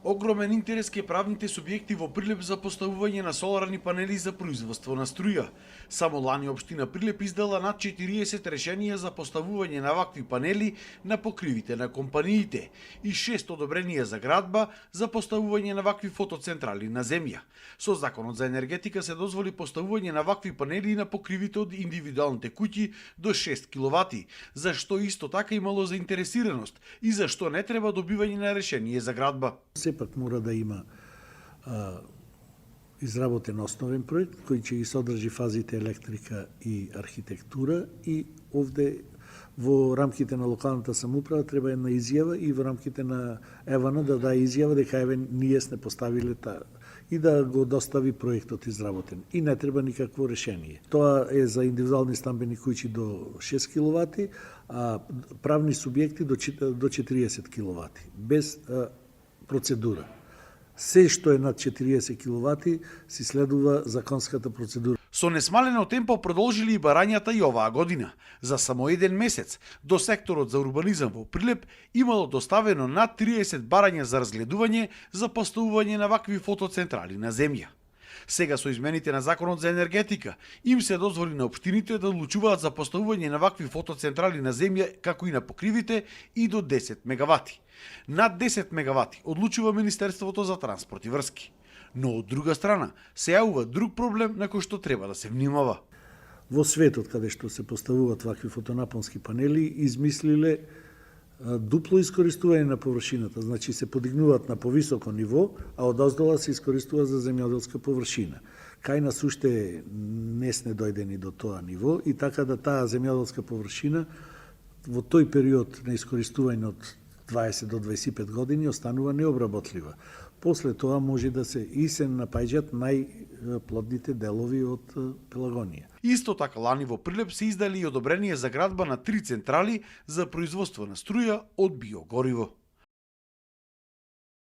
Огромен интерес ке правните субјекти во Прилеп за поставување на соларни панели за производство на струја. Само лани општина Прилеп издала над 40 решенија за поставување на вакви панели на покривите на компаниите и 6 одобренија за градба за поставување на вакви фотоцентрали на земја. Со Законот за енергетика се дозволи поставување на вакви панели на покривите од индивидуалните куќи до 6 киловати, за што исто така имало заинтересираност и за што не треба добивање на решение за градба. Сепак мора да има изработен основен проект кој ќе ги содржи фазите електрика и архитектура и овде во рамките на локалната самоуправа треба една изјава и во рамките на ЕВН да даде изјава дека еве ние сме поставиле и да го достави проектот изработен. И не треба никакво решение. Тоа е за индивидуални стамбени куќи до 6 киловати, а правни субјекти до 40 киловати, без процедура. Се што е над 40 киловати си следува законската процедура. Со несмалено темпо продолжили и барањата и оваа година. За само еден месец до секторот за урбанизам во Прилеп имало доставено над 30 барања за разгледување за поставување на вакви фотоцентрали на земја. Сега со измените на Законот за енергетика им се дозволи на општините да одлучуваат за поставување на вакви фотоцентрали на земја како и на покривите и до 10 мегавати. Над 10 мегавати одлучува Министерството за транспорт и врски. Но од друга страна се јавува друг проблем на кој што треба да се внимава. Во светот каде што се поставуваат вакви фотонапонски панели измислиле дупло искористување на површината, значи се подигнуваат на повисоко ниво, а одоздола се искористува за земјоделска површина. Кај нас уште не сме дојдени до тоа ниво и така да таа земјоделска површина во тој период на искористување од 20 до 25 години останува необработлива. После тоа може да се и се напаѓаат најплодните делови од Пелагонија. Исто така лани во Прилеп се издали и одобрение за градба на 3 централи за производство на струја од биогориво.